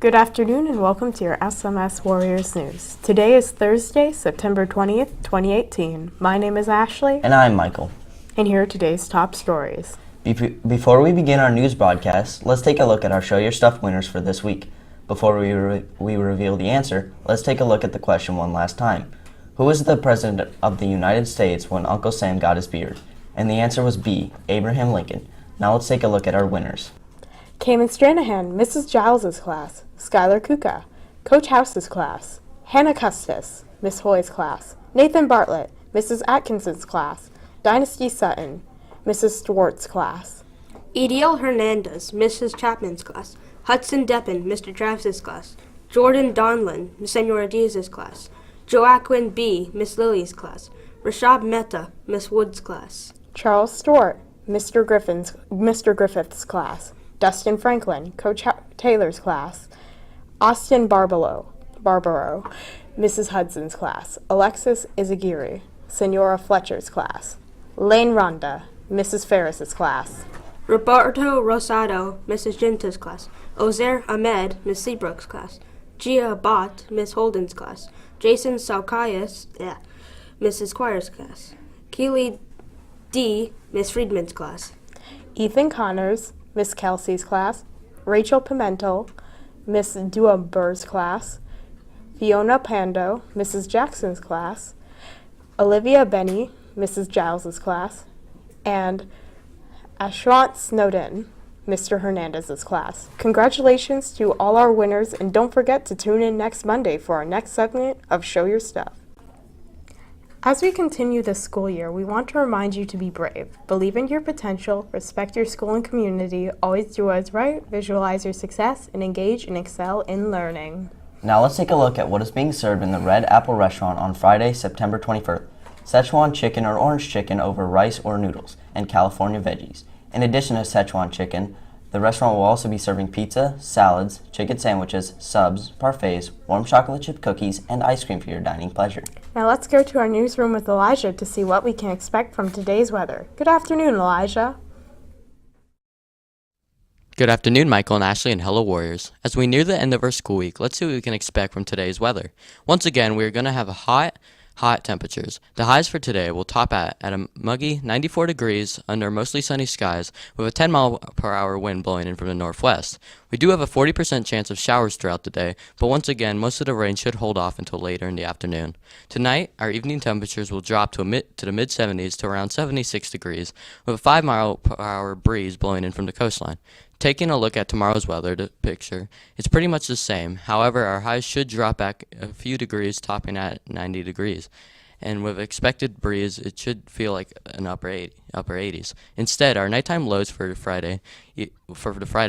Good afternoon and welcome to your SMS Warriors News. Today is Thursday, September 20th, 2018. My name is Ashley. And I'm Michael. And here are today's top stories. Before we begin our news broadcast, let's take a look at our Show Your Stuff winners for this week. Before we reveal the answer, let's take a look at the question one last time. Who was the President of the United States when Uncle Sam got his beard? And the answer was B, Abraham Lincoln. Now let's take a look at our winners. Cayman Stranahan, Mrs. Giles's class. Skylar Kuka, Coach House's class. Hannah Custis, Miss Hoy's class. Nathan Bartlett, Mrs. Atkinson's class. Dynasty Sutton, Mrs. Stewart's class. Ediel Hernandez, Mrs. Chapman's class. Hudson Deppen, Mr. Travis's class. Jordan Donlin, Senora Diaz's class. Joaquin B., Miss Lily's class. Rashad Mehta, Miss Wood's class. Charles Stewart, Mr. Griffith's class. Dustin Franklin, Coach Taylor's class. Austin Barbaro, Mrs. Hudson's class. Alexis Izagiri, Senora Fletcher's class. Lane Ronda, Mrs. Ferris's class. Roberto Rosado, Mrs. Genta's class. Ozair Ahmed, Miss Seabrook's class. Gia Bott, Miss Holden's class. Jason Salkayas, Mrs. Squire's class. Keely D., Miss Friedman's class. Ethan Connors, Miss Kelsey's class. Rachel Pimentel, Miss Duabur's class. Fiona Pando, Mrs. Jackson's class. Olivia Benny, Mrs. Giles's class. And Ashwant Snowden, Mr. Hernandez's class. Congratulations to all our winners, and don't forget to tune in next Monday for our next segment of Show Your Stuff. As we continue this school year, we want to remind you to be brave. Believe in your potential, respect your school and community, always do what is right, visualize your success, and engage and excel in learning. Now let's take a look at what is being served in the Red Apple restaurant on Friday, September 21st. Szechuan chicken or orange chicken over rice or noodles, and California veggies. In addition to Szechuan chicken, the restaurant will also be serving pizza, salads, chicken sandwiches, subs, parfaits, warm chocolate chip cookies, and ice cream for your dining pleasure. Now let's go to our newsroom with Elijah to see what we can expect from today's weather. Good afternoon, Elijah. Good afternoon, Michael and Ashley, and hello, Warriors. As we near the end of our school week, let's see what we can expect from today's weather. Once again, we are going to have hot temperatures. The highs for today will top at a muggy 94 degrees under mostly sunny skies with a 10-mile-per-hour wind blowing in from the northwest. We do have a 40% chance of showers throughout the day, but once again, most of the rain should hold off until later in the afternoon. Tonight, our evening temperatures will drop to the mid-70s to around 76 degrees with a 5-mile-per-hour breeze blowing in from the coastline. Taking a look at tomorrow's weather picture, it's pretty much the same. However, our highs should drop back a few degrees, topping at 90 degrees. And with expected breeze, it should feel like an upper 80s. Instead, our nighttime lows for the Friday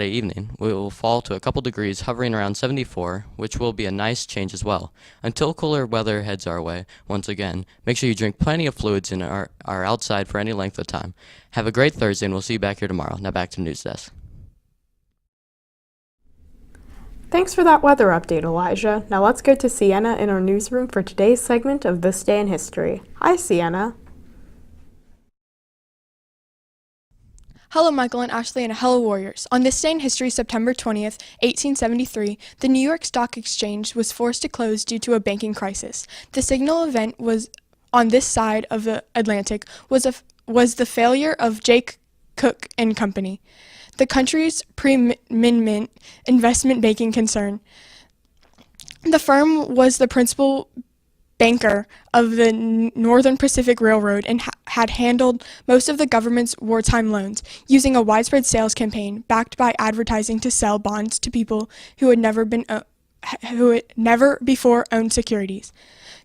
evening will fall to a couple degrees, hovering around 74, which will be a nice change as well. Until cooler weather heads our way, once again, make sure you drink plenty of fluids and are outside for any length of time. Have a great Thursday, and we'll see you back here tomorrow. Now back to the news desk. Thanks for that weather update, Elijah. Now let's go to Sienna in our newsroom for today's segment of This Day in History. Hi, Sienna. Hello, Michael and Ashley, and hello, Warriors. On this day in history, September 20th, 1873, the New York Stock Exchange was forced to close due to a banking crisis. The signal event was on this side of the Atlantic was the failure of J. Cook and Company, the country's preeminent investment banking concern. The firm was the principal banker of the Northern Pacific Railroad and had handled most of the government's wartime loans, using a widespread sales campaign backed by advertising to sell bonds to people who had never before owned securities.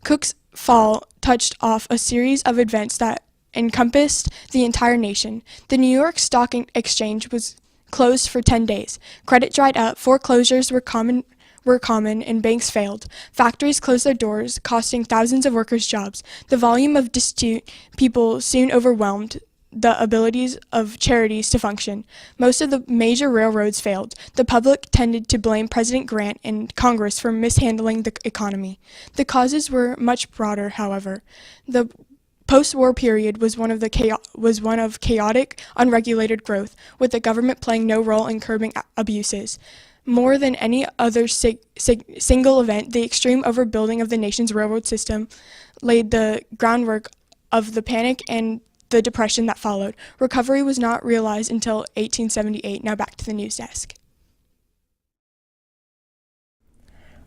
Cook's fall touched off a series of events that encompassed the entire nation. The New York Stock Exchange was closed for 10 days. Credit dried up, foreclosures were common and banks failed. Factories closed their doors, costing thousands of workers jobs. The volume of destitute people soon overwhelmed the abilities of charities to function. Most of the major railroads failed. The public tended to blame President Grant and Congress for mishandling the economy. The causes were much broader, however. The post-war period was one of chaotic, unregulated growth, with the government playing no role in curbing abuses. More than any other single event, the extreme overbuilding of the nation's railroad system laid the groundwork of the panic and the depression that followed. Recovery was not realized until 1878. Now back to the news desk.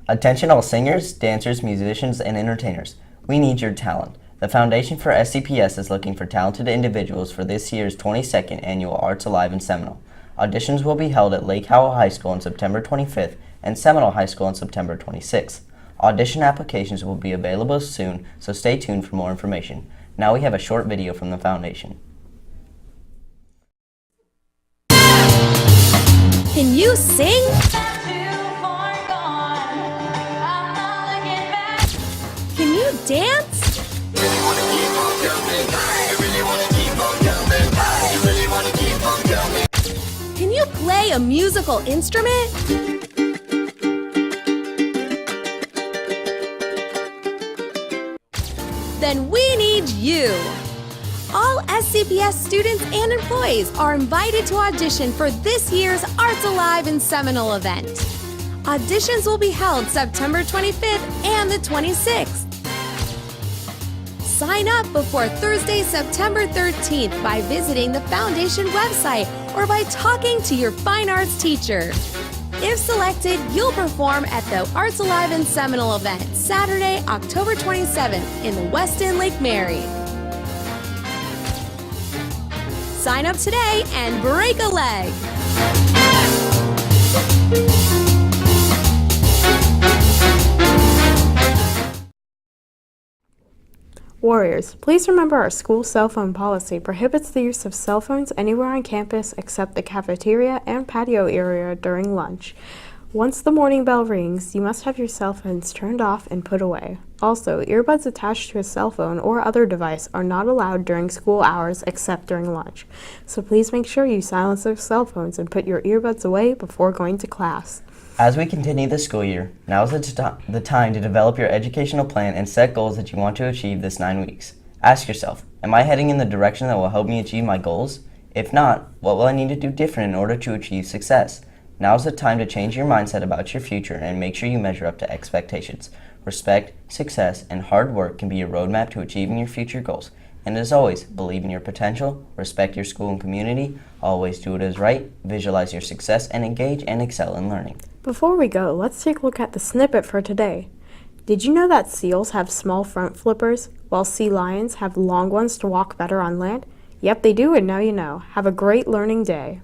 Attention all singers, dancers, musicians, and entertainers. We need your talent. The Foundation for SCPS is looking for talented individuals for this year's 22nd Annual Arts Alive in Seminole. Auditions will be held at Lake Howell High School on September 25th and Seminole High School on September 26th. Audition applications will be available soon, so stay tuned for more information. Now we have a short video from the Foundation. Can you sing? Can you dance? Can you play a musical instrument? Then we need you. All SCPS students and employees are invited to audition for this year's Arts Alive in Seminole event. Auditions will be held September 25th and the 26th. Sign up before Thursday, September 13th by visiting the Foundation website or by talking to your fine arts teacher. If selected, you'll perform at the Arts Alive in Seminole event, Saturday, October 27th in the West End Lake Mary. Sign up today and break a leg. Warriors, please remember our school cell phone policy prohibits the use of cell phones anywhere on campus except the cafeteria and patio area during lunch. Once the morning bell rings, you must have your cell phones turned off and put away. Also, earbuds attached to a cell phone or other device are not allowed during school hours except during lunch. So please make sure you silence those cell phones and put your earbuds away before going to class. As we continue the school year, now is the time to develop your educational plan and set goals that you want to achieve this 9 weeks. Ask yourself, am I heading in the direction that will help me achieve my goals? If not, what will I need to do different in order to achieve success? Now is the time to change your mindset about your future and make sure you measure up to expectations. Respect, success, and hard work can be your roadmap to achieving your future goals. And as always, believe in your potential, respect your school and community, always do what is right, visualize your success, and engage and excel in learning. Before we go, let's take a look at the snippet for today. Did you know that seals have small front flippers, while sea lions have long ones to walk better on land? Yep, they do, and now you know. Have a great learning day.